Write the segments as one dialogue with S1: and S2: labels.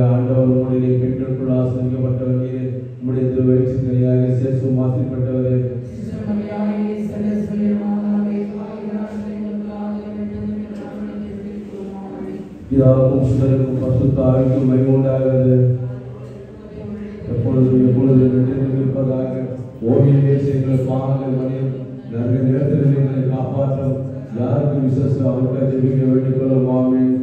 S1: ஆண்டவர் உம்முடைய பெற்றுக்குள் ஆசீர்வதிக்கப்பட்டவர் நீரே. உம்முடைய திருவயிற்றின் கனியாக இயேசு ஆசீர்வதிக்கப்பட்டவரே. பிதாவுக்கும் சுதனுக்கும் பரிசுத்த ஆவிக்கும் மகிமை உண்டாகிறது. எப்பொழுதும் இருப்பதாக. ஓவியமே செய்கிற பாவங்கள் மணியும் நல்ல நேரத்தில் எங்களை காப்பாற்றும். யாருக்கு விசுவாசம் அவருக்காக ஜெபிக்க வேண்டிக் கொள்ளும். ஆமென்.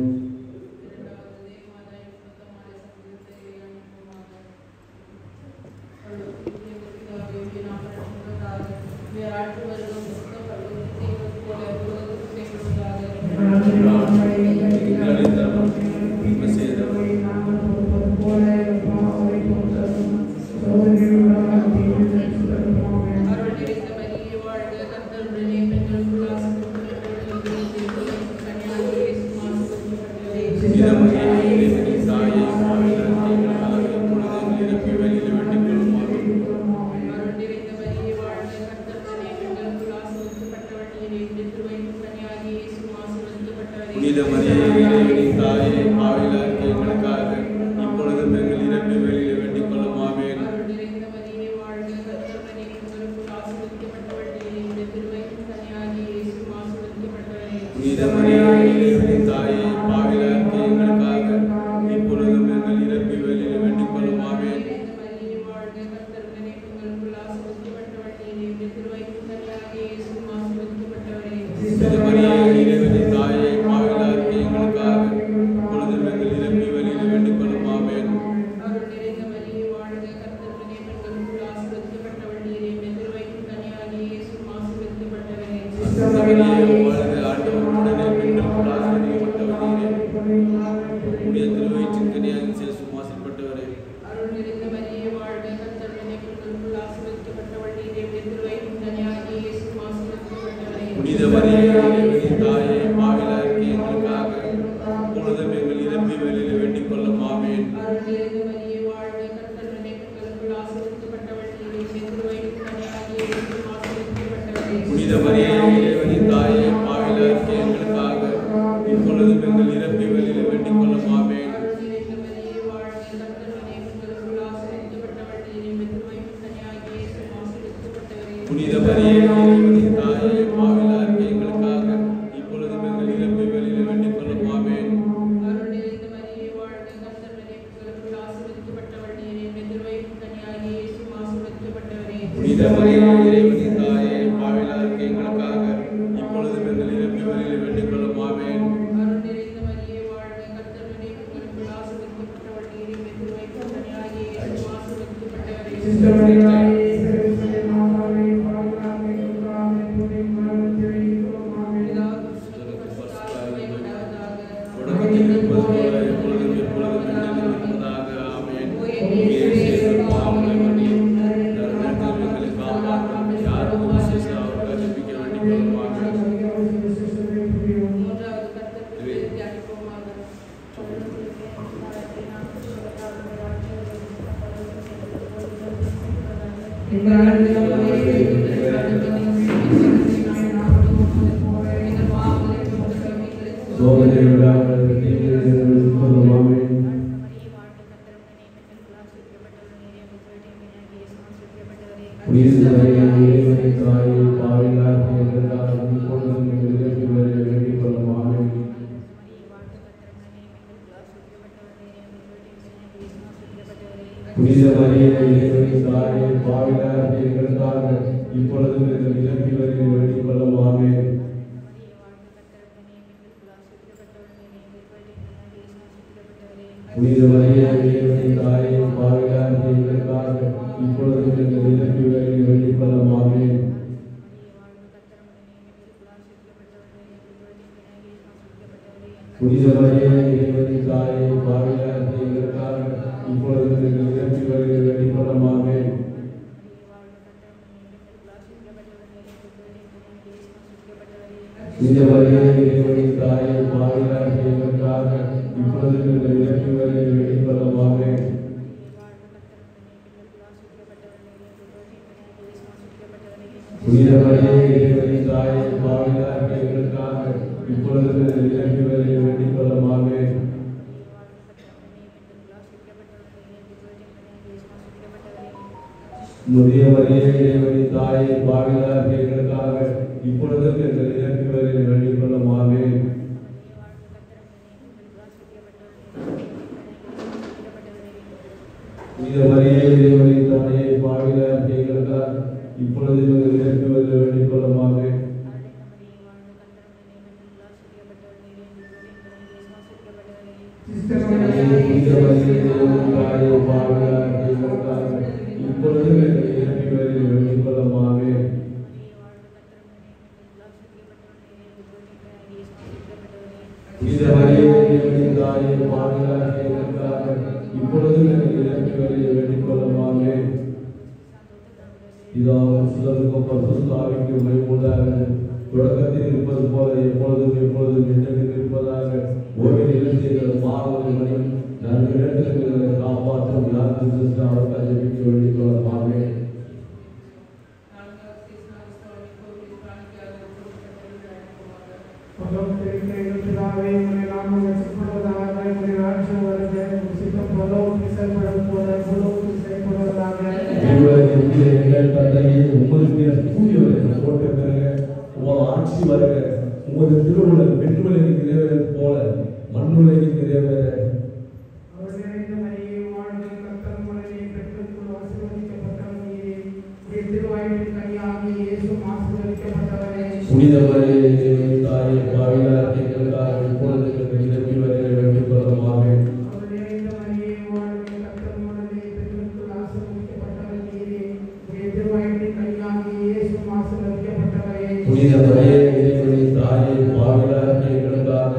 S1: முதிய மரியே இறைவனின் தாயே பாவிகளாகிய எங்களுக்காக இப்பொழுதும் எங்கள் இறப்பு வேளையில் வேண்டிக் கொள்ளும். ஆமென். புனித மரியே இறைவனின் தாயே பாவிகளாகிய எங்களுக்காக இப்பொழுதும் எங்கள் இறப்பு வேளையில் வேண்டிக் கொள்ளும். ஆமென். தொடக்கத்தில் இருப்பது போல எப்பொழுதும் எப்பொழுதும் என்றென்றும் இருப்பதாக ஓய்வு நிகழ்ச்சிகள் பாவங்கள் மணி நன்றிகளை காப்பாற்றும் யாருக்கு அவர்கள் ஜெபிக்க வேண்டிக் கொள்ளலாமே. ஆட்சி வருக, உமது திருவுள்ளம் விண்ணுலகில் நிறைவேறது போல மண்ணுலகில் நிறைவேற. புனித மரியே தாயே பாவிகளாகிய எங்களுக்காக இப்பொழுது எங்கள் இறப்பு வேளையில் வேண்டிக் கொள்ளும். ஆமென். புனித மரியே இறைவனின் தாயே பாவிகளாகிய எங்களுக்காக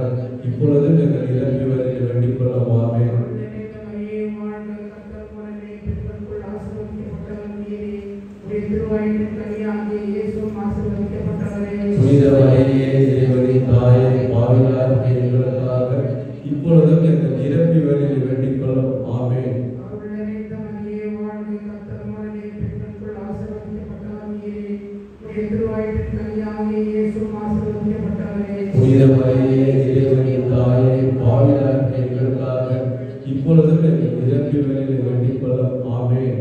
S1: இப்பொழுது எங்கள் இறப்பு வேளையில் வேண்டிக் கொள்ளும். ஆமென். புனித மரியே இறைவனின் தாயே பாவிகளாகிய எங்களுக்காக இப்பொழுதும் எங்கள் இறப்பு வேளையில் வேண்டிக் கொள்ளும். ஆமென். புனித மரியே இறைவனின் தாயே பாவிகளாகிய எங்களுக்காக இப்பொழுதும் எங்கள் இறப்பு வேளையில் வேண்டிக் கொள்ளும். ஆமென்.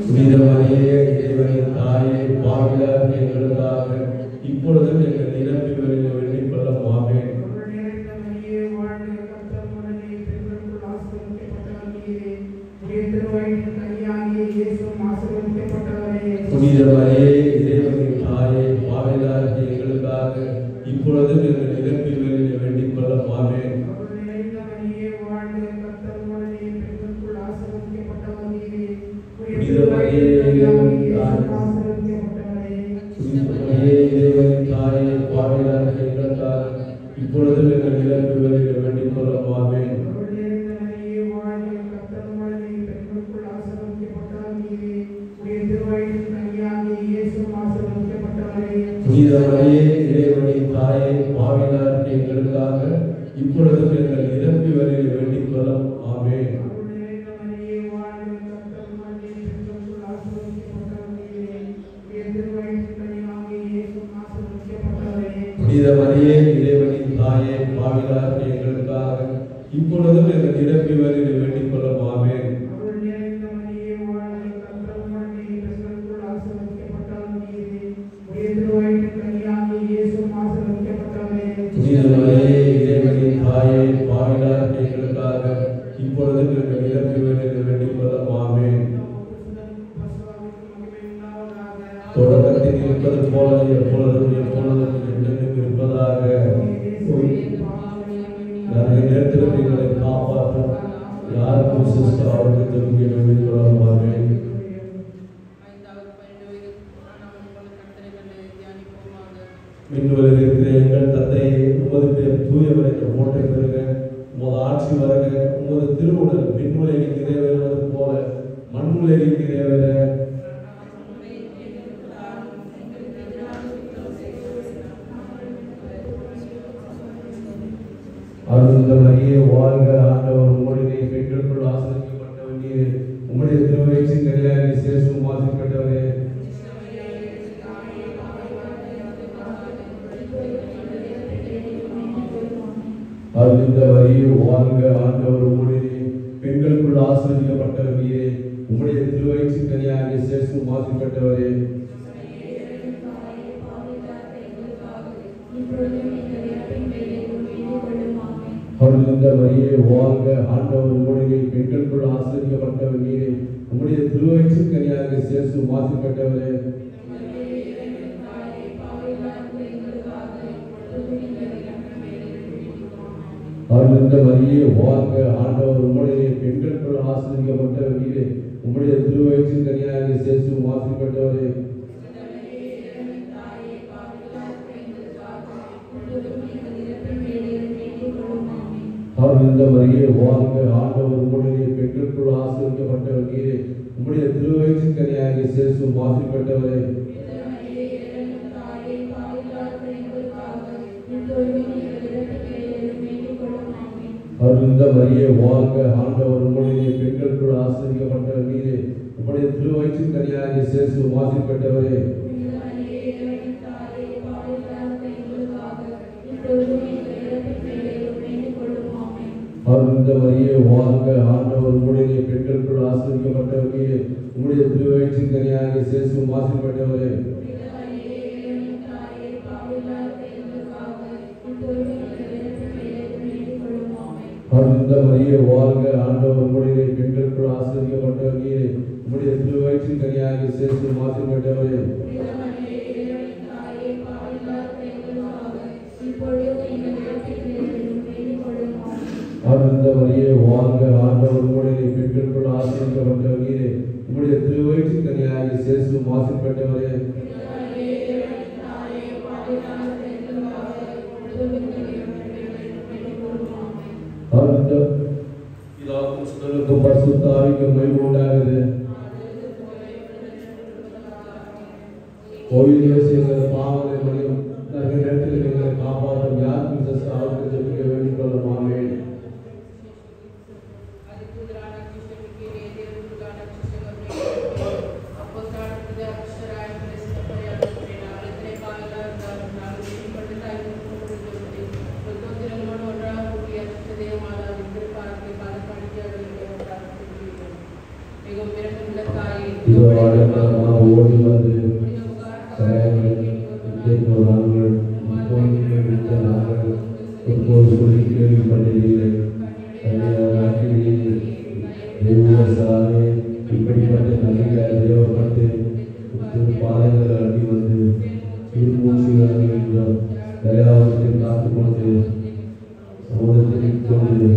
S1: புனித மரியே இறைவனின் தாயே பாவிகளாகிய எங்களுக்காக இப்பொழுதும் எங்கள் இறப்பு வேளையில் வேண்டிக் கொள்ளும். ஆமென். புனித மரியே இறைவனின் தாயே பாவிகளாகிய எங்களுக்காக இப்பொழுதும் எங்கள் இறப்பு வேளையில் வேண்டிக் கொள்ளும். ஆமென். புனித மரியே இறைவனின் தாயே பாவிகளாகிய எங்களுக்காக இப்பொழுதும் எங்கள் இறப்பு வேளையில் வேண்டிக் கொள்ளும். ஆமென். புனித மரியே இறைவனின் தாயே பாவிகளாகிய எங்களுக்காக இப்பொழுதும் எங்கள் இறப்பு வேளையில் வேண்டிக் கொள்ளும். ஆமென். புனித மரியே இறைவனின் தாயே பாவிகளாகிய எங்களுக்காக இப்பொழுதும் எங்கள் இறப்பு வேளையில் வேண்டிக் கொள்ளும். ஆமென். புனித மரியே இறைவனின் தாயே பாவிகளாகிய எங்களுக்காக இப்பொழுதும் எங்கள் இறப்பு வேளையில் வேண்டிக் கொள்ளும். ஆமென். தொடக்கத்தில் இருப்பது போல எப்பொழுதும் எப்பொழுதும் என்றென்றும் இருப்பதாக. நிறைய நேரத்தில் எங்களை காப்பாற்றும் யாருக்கும் விசுவாசம் அவருக்கு ஜெபிக்க வேண்டிக் கொள்ளும். ஆமென். விண்ணுலகில் இருக்கிற எங்கள் தந்தையே, உமது பேர் தூயவர் என்ற போற்றை பெறுக. உமது ஆட்சி வருக. உமது திருவுடல் விண்ணுலகில் நிறைவேறுவது போல மண்ணுலகில் நிறைவேற. அருள்மிகு மரியே வாழ்க, ஆண்டவர் உம்முடனே, பெண்களுக்குள் ஆசீர்வதிக்கப்பட்டவர் நீரே. உம்முடைய திருவயிற்றின் கனியாகிய இயேசுவும் ஆசீர்வதிக்கப்பட்டவரே. இந்த வரியை வாழ்க ஆண்டவர் உம்முடைய பெண்களுக்குள் ஆசீர்வதிக்கப்பட்டவர் நீரே. உம்முடைய திருவயிற்றின் கனியாகிய இயேசு ஆசீர்வதிக்கப்பட்டவரே. இந்த வரியை வாழ்க ஆண்டவர் உம்முடைய பெண்களுக்குள் ஆசீர்வதிக்கப்பட்டவர் நீரே. உம்முடைய திருவயிற்றின் கனியாகிய இயேசு ஆசீர்வதிக்கப்பட்டவரே. இந்த வரியை வாழ்க ஆண்டவர் உம்முடைய பெண்களுக்குள் ஆசீர்வதிக்கப்பட்டவர் நீரே. உம்முடைய திருவயிற்றின் கனியாகிய இயேசு ஆசீர்வதிக்கப்பட்டவரே. இந்த வரியை வாழ்க ஆண்டவர் உம்முடைய பெண்களுக்குள் ஆசீர்வதிக்கப்பட்டவர் நீரே. உம்முடைய திருவயிற்றின் கனியாகிய இயேசு ஆசீர்வதிக்கப்பட்டவரே. இந்த வரியை வாழ்க ஆண்டவர் உம்முடைய பெண்களுக்குள் ஆசீர்வதிக்கப்பட்டவர் நீரே. உம்முடைய திருவயிற்றின் கனியாகிய இயேசு ஆசீர்வதிக்கப்பட்டவரே. இந்த வரியை வாழ்க ஆண்டவர் உம்முடைய பெண்களுக்குள் ஆசீர்வதிக்கப்பட்டவர் நீரே. உம்முடைய திருவயிற்றின் கனியாகிய இயேசு ஆசீர்வதிக்கப்பட்டவரே. இந்த வரியை வாழ்க ஆண்டவர் உம்முடைய பெண்களுக்குள் ஆசீர்வதிக்கப்பட்டவர் நீரே. உம்முடைய திருவயிற்றின் கனியாகிய இயேசு ஆசீர்வதிக்கப்பட்டவரே. இந்த வரியை வாழ்க ஆண்டவர் உம்முடைய பெண்களுக்குள் ஆசீர்வதிக்கப்பட்டவர் நீரே. உம்முடைய திருவயிற்றின் கனியாகிய இயேசு ஆசீர்வதிக்கப்பட்டவரே. பரிசுத்த ஆவிக்கு மகிமை உண்டாகுது. கோவிலிலே செய்கிற பாவங்களை மன்னியும். நிறைய நேரத்தில் எங்களை காப்பாற்றும் யாருக்கும் அவருக்கு ஜெபிக்க வேண்டிக் கொள்ளும். ஆமென். ஓடி வந்து நாங்கள் சொல்லி கேள்விப்பட்டதில்லை. இப்படிப்பட்ட நல்ல தேவப்பட்டு பாதைகள் அடி வந்து திருமூசிகள் தயாவத்தை காத்து கொண்டு சமூகத்தை கொண்டு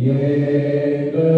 S1: Yega